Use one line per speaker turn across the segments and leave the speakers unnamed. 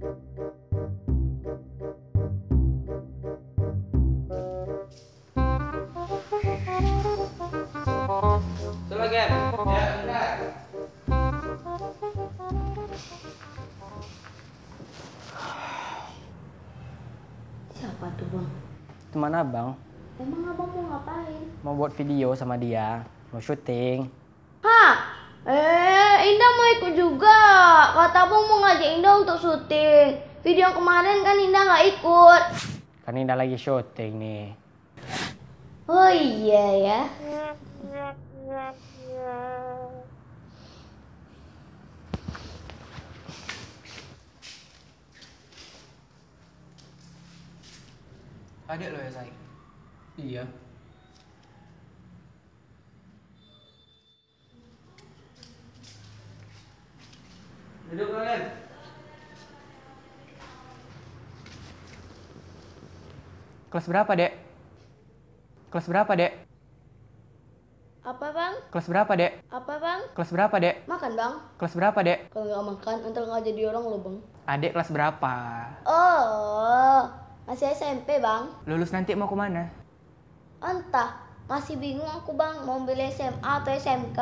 Coba Gen, ya enggak.
Siapa tuh bang?
Teman abang,
Emang abang mau ngapain?
mau buat video sama dia, mau syuting.
Hah? Indah mau ikut juga. Kata abang mau ngajak Indah untuk syuting. Video yang kemarin kan Indah nggak ikut.
Kan Indah lagi syuting nih.
Oh iya ya.
Adik lo ya, Say?
Iya.
Duduk kalian.
Kelas berapa, Dek? Kelas berapa, Dek?
Apa bang?
Kelas berapa, Dek?
Apa bang?
Kelas berapa, Dek?
Makan bang.
Kelas berapa, Dek?
Kalau nggak makan, ntar nggak jadi orang lo bang.
Adik kelas berapa?
Oh, masih SMP bang.
Lulus nanti mau kemana?
Entah, masih bingung aku bang. Mau pilih SMA atau SMK?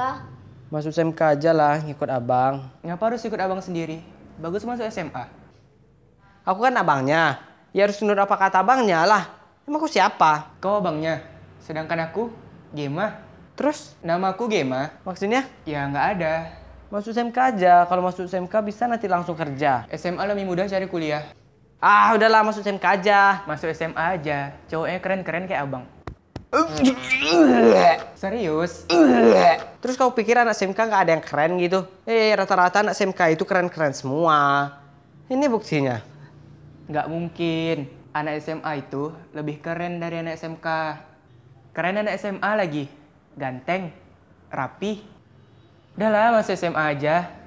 Masuk SMK aja lah, ngikut abang. Ngapa harus ikut abang sendiri? Bagus masuk SMA. Aku kan abangnya. Ya harus nurut apa kata abangnya lah. Emang aku siapa? Kau abangnya. Sedangkan aku, Gema. Terus? Nama aku Gema. Maksudnya? Ya nggak ada. Masuk SMK aja. Kalau masuk SMK bisa nanti langsung kerja. SMA lebih mudah cari kuliah. Ah, udahlah masuk SMK aja. Masuk SMA aja. Cowoknya keren-keren kayak abang. Serius? Terus kau pikir anak SMK nggak ada yang keren gitu? Rata-rata anak SMK itu keren-keren semua. Ini buktinya. Nggak mungkin. Anak SMA itu lebih keren dari anak SMK. Keren anak SMA lagi. Ganteng. Rapi. Udahlah masuk SMA aja.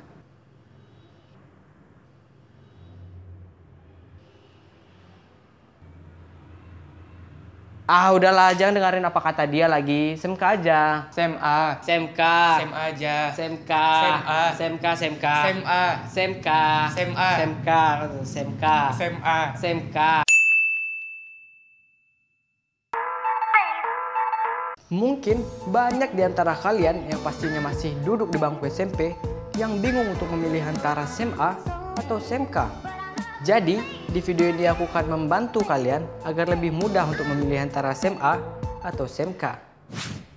Ah, udahlah, jangan dengerin apa kata dia lagi. SMK aja. SMA. SMK. SMA aja. SMK. SMA. SMK, SMK. SMA. SMK. SMA. SMK. SMK. SMA. SMK. Mungkin banyak di antara kalian yang pastinya masih duduk di bangku SMP yang bingung untuk memilih antara SMA atau SMK. Jadi, di video ini aku akan membantu kalian agar lebih mudah untuk memilih antara SMA atau SMK.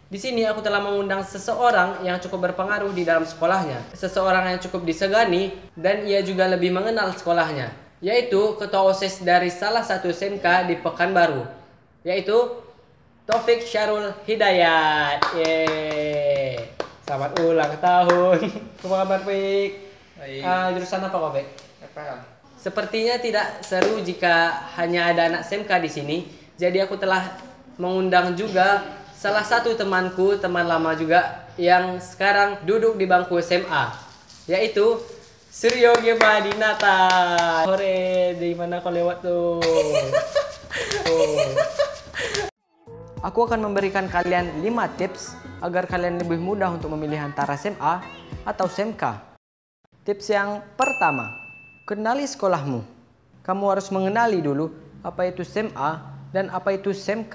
Di sini aku telah mengundang seseorang yang cukup berpengaruh di dalam sekolahnya. Seseorang yang cukup disegani dan ia juga lebih mengenal sekolahnya, yaitu Ketua OSIS dari salah satu SMK di Pekanbaru, yaitu Taufik Syarul Hidayat. Yeay. Selamat ulang tahun. Apa kabar, Fik? Jurusan apa kau, Fik?
FPL.
Sepertinya tidak seru jika hanya ada anak SMK di sini. Jadi aku telah mengundang juga salah satu temanku, teman lama juga yang sekarang duduk di bangku SMA, yaitu Suryo Gema Dinata. Hore, di mana kau lewat tuh? Aku akan memberikan kalian 5 tips agar kalian lebih mudah untuk memilih antara SMA atau SMK. Tips yang pertama, kenali sekolahmu. Kamu harus mengenali dulu apa itu SMA dan apa itu SMK.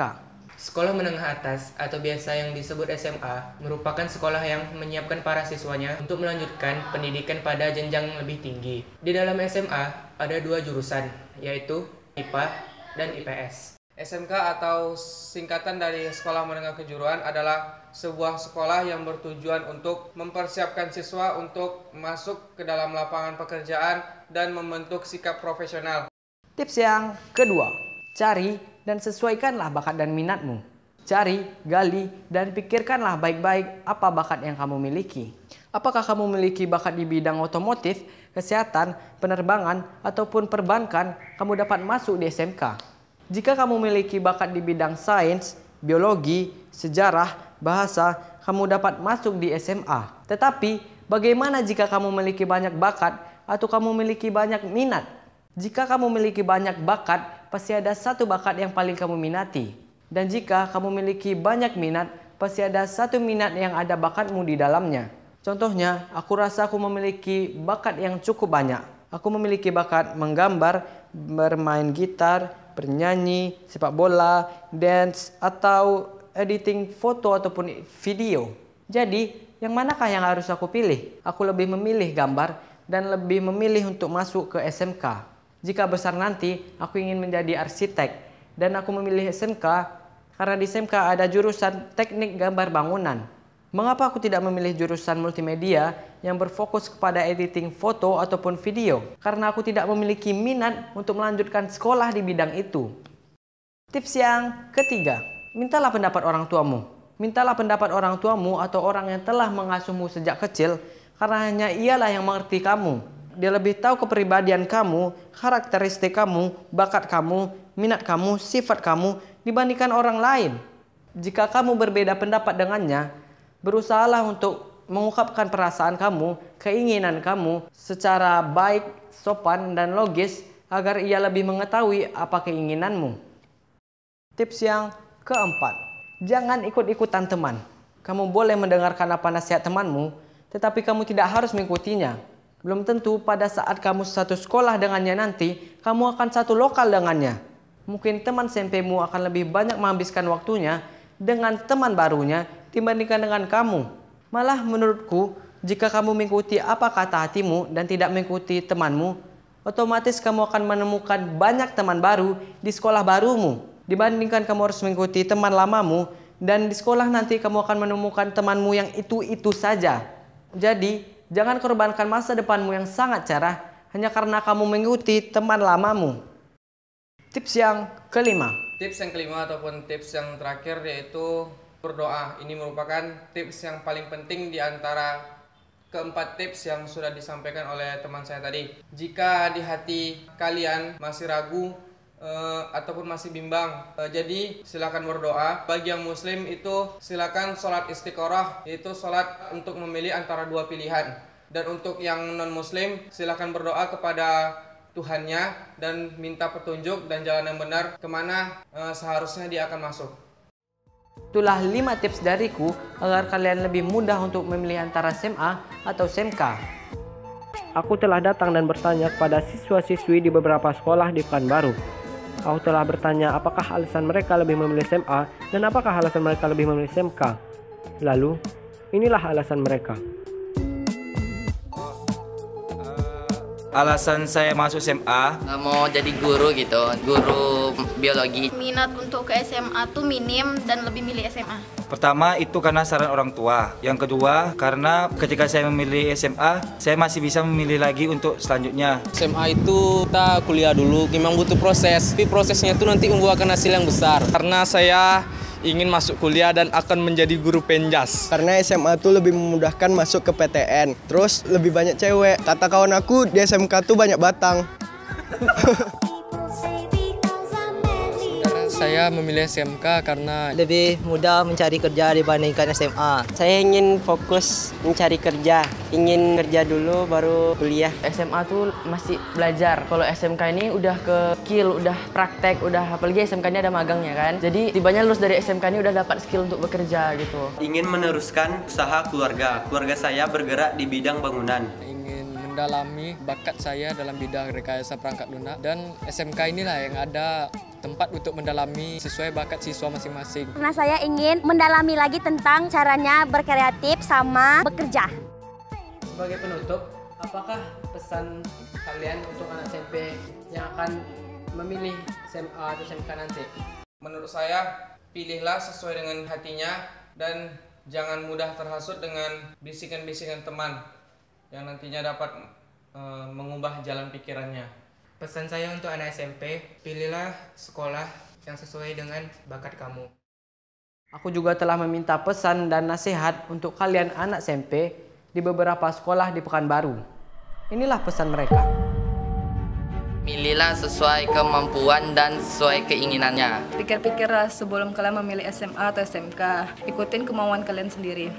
Sekolah menengah atas atau biasa yang disebut SMA merupakan sekolah yang menyiapkan para siswanya untuk melanjutkan pendidikan pada jenjang lebih tinggi. Di dalam SMA ada 2 jurusan, yaitu IPA dan IPS. SMK atau singkatan dari Sekolah Menengah Kejuruan adalah sebuah sekolah yang bertujuan untuk mempersiapkan siswa untuk masuk ke dalam lapangan pekerjaan dan membentuk sikap profesional.
Tips yang kedua, cari dan sesuaikanlah bakat dan minatmu. Cari, gali, dan pikirkanlah baik-baik apa bakat yang kamu miliki. Apakah kamu memiliki bakat di bidang otomotif, kesehatan, penerbangan, ataupun perbankan, kamu dapat masuk di SMK. Jika kamu memiliki bakat di bidang sains, biologi, sejarah, bahasa, kamu dapat masuk di SMA. Tetapi, bagaimana jika kamu memiliki banyak bakat atau kamu memiliki banyak minat? Jika kamu memiliki banyak bakat, pasti ada satu bakat yang paling kamu minati. Dan jika kamu memiliki banyak minat, pasti ada satu minat yang ada bakatmu di dalamnya. Contohnya, aku rasa aku memiliki bakat yang cukup banyak. Aku memiliki bakat menggambar, bermain gitar, bernyanyi, sepak bola, dance, atau editing foto ataupun video. Jadi, yang manakah yang harus aku pilih? Aku lebih memilih gambar dan lebih memilih untuk masuk ke SMK. Jika besar nanti, aku ingin menjadi arsitek dan aku memilih SMK karena di SMK ada jurusan teknik gambar bangunan. Mengapa aku tidak memilih jurusan multimedia yang berfokus kepada editing foto ataupun video? Karena aku tidak memiliki minat untuk melanjutkan sekolah di bidang itu. Tips yang ketiga, mintalah pendapat orang tuamu. Mintalah pendapat orang tuamu atau orang yang telah mengasuhmu sejak kecil, karena hanya ialah yang mengerti kamu. Dia lebih tahu kepribadian kamu, karakteristik kamu, bakat kamu, minat kamu, sifat kamu dibandingkan orang lain. Jika kamu berbeda pendapat dengannya, berusahalah untuk mengungkapkan perasaan kamu, keinginan kamu secara baik, sopan, dan logis agar ia lebih mengetahui apa keinginanmu. Tips yang keempat, jangan ikut-ikutan teman. Kamu boleh mendengarkan apa nasihat temanmu, tetapi kamu tidak harus mengikutinya. Belum tentu pada saat kamu satu sekolah dengannya nanti, kamu akan satu lokal dengannya. Mungkin teman SMP-mu akan lebih banyak menghabiskan waktunya dengan teman barunya dibandingkan dengan kamu. Malah menurutku, jika kamu mengikuti apa kata hatimu dan tidak mengikuti temanmu, otomatis kamu akan menemukan banyak teman baru di sekolah barumu. Dibandingkan kamu harus mengikuti teman lamamu dan di sekolah nanti kamu akan menemukan temanmu yang itu-itu saja. Jadi, jangan korbankan masa depanmu yang sangat cerah hanya karena kamu mengikuti teman lamamu. Tips yang kelima.
Tips yang kelima ataupun tips yang terakhir yaitu berdoa. Ini merupakan tips yang paling penting di antara keempat tips yang sudah disampaikan oleh teman saya tadi. Jika di hati kalian masih ragu ataupun masih bimbang, jadi silakan berdoa. Bagi yang muslim itu silakan sholat istiqoroh, yaitu sholat untuk memilih antara dua pilihan. Dan untuk yang non muslim silakan berdoa kepada Tuhannya dan minta petunjuk dan jalan yang benar kemana seharusnya dia akan masuk.
Itulah 5 tips dariku agar kalian lebih mudah untuk memilih antara SMA atau SMK. Aku telah datang dan bertanya kepada siswa-siswi di beberapa sekolah di Pekanbaru. Aku telah bertanya apakah alasan mereka lebih memilih SMA dan apakah alasan mereka lebih memilih SMK. Lalu, inilah alasan mereka.
Alasan saya masuk SMA,
mau jadi guru gitu, guru biologi.
Minat untuk ke SMA tuh minim dan lebih milih SMA.
pertama itu karena saran orang tua. Yang kedua karena ketika saya memilih SMA, saya masih bisa memilih lagi untuk selanjutnya.
SMA itu kita kuliah dulu, memang butuh proses. Tapi prosesnya itu nanti membuahkan hasil yang besar. Karena saya ingin masuk kuliah dan akan menjadi guru penjas.
Karena SMA tuh lebih memudahkan masuk ke PTN. Terus lebih banyak cewek. Kata kawan aku di SMK tuh banyak batang.
Saya memilih SMK karena
lebih mudah mencari kerja dibandingkan SMA. Saya ingin fokus mencari kerja. Ingin kerja dulu baru kuliah.
SMA tuh masih belajar. Kalau SMK ini udah ke skill, udah praktek, udah apalagi SMK ini ada magangnya kan. Jadi tibanya lulus dari SMK ini udah dapat skill untuk bekerja gitu.
Ingin meneruskan usaha keluarga. Keluarga saya bergerak di bidang bangunan.
ingin mendalami bakat saya dalam bidang rekayasa perangkat lunak. Dan SMK inilah yang ada tempat untuk mendalami sesuai bakat siswa masing-masing.
Karena saya ingin mendalami lagi tentang caranya berkreatif sama bekerja.
Sebagai penutup, apakah pesan kalian untuk anak SMP yang akan memilih SMA atau SMK nanti?
Menurut saya, pilihlah sesuai dengan hatinya dan jangan mudah terhasut dengan bisikan-bisikan teman yang nantinya dapat mengubah jalan pikirannya. Pesan saya untuk anak SMP, pilihlah sekolah yang sesuai dengan bakat kamu.
Aku juga telah meminta pesan dan nasihat untuk kalian anak SMP di beberapa sekolah di Pekanbaru. Inilah pesan mereka.
Pilihlah sesuai kemampuan dan sesuai keinginannya.
Pikir-pikirlah sebelum kalian memilih SMA atau SMK. Ikutin kemauan kalian sendiri.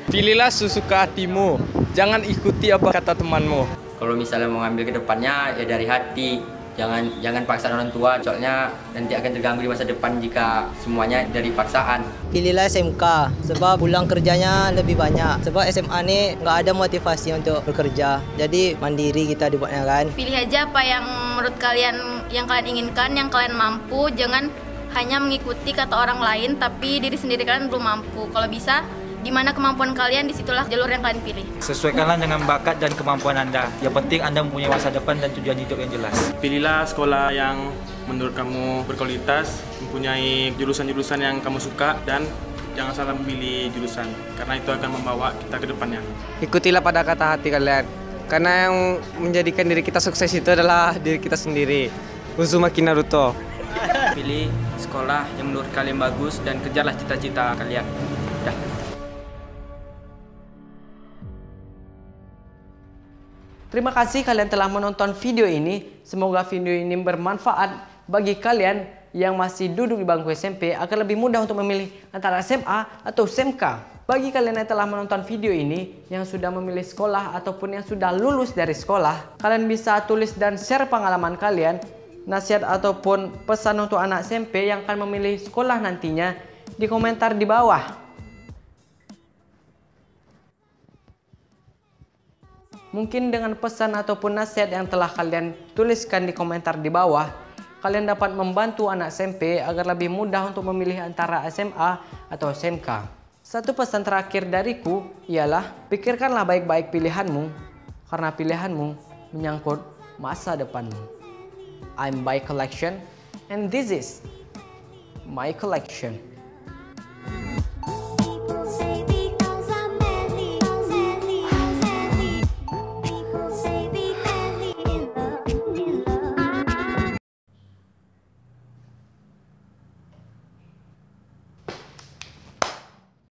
Pilihlah sesuka hatimu, jangan ikuti apa kata temanmu.
Kalau misalnya mau ngambil ke depannya ya dari hati,
Jangan paksa orang tua, soalnya nanti akan terganggu di masa depan jika semuanya dari paksaan.
Pilihlah SMK sebab pulang kerjanya lebih banyak. Sebab SMA nih nggak ada motivasi untuk bekerja. Jadi mandiri kita dibuatnya kan.
Pilih aja apa yang menurut kalian, yang kalian inginkan, yang kalian mampu. Jangan hanya mengikuti kata orang lain, tapi diri sendiri kalian belum mampu. Kalau bisa, di mana kemampuan kalian, disitulah jalur yang kalian pilih.
Sesuaikanlah dengan bakat dan kemampuan Anda. Yang penting Anda mempunyai masa depan dan tujuan hidup yang jelas.
Pilihlah sekolah yang menurut kamu berkualitas, mempunyai jurusan-jurusan yang kamu suka, dan jangan salah memilih jurusan, karena itu akan membawa kita ke depannya.
Ikutilah pada kata hati kalian, karena yang menjadikan diri kita sukses itu adalah diri kita sendiri. Uzumaki Naruto.
Pilih sekolah yang menurut kalian bagus dan kejarlah cita-cita kalian. Dah.
Terima kasih kalian telah menonton video ini. Semoga video ini bermanfaat bagi kalian yang masih duduk di bangku SMP agar lebih mudah untuk memilih antara SMA atau SMK. Bagi kalian yang telah menonton video ini, yang sudah memilih sekolah ataupun yang sudah lulus dari sekolah, kalian bisa tulis dan share pengalaman kalian, nasihat ataupun pesan untuk anak SMP yang akan memilih sekolah nantinya di komentar di bawah. Mungkin dengan pesan ataupun nasihat yang telah kalian tuliskan di komentar di bawah, kalian dapat membantu anak SMP agar lebih mudah untuk memilih antara SMA atau SMK. Satu pesan terakhir dariku ialah pikirkanlah baik-baik pilihanmu, karena pilihanmu menyangkut masa depanmu. I'm by collection and this is my collection.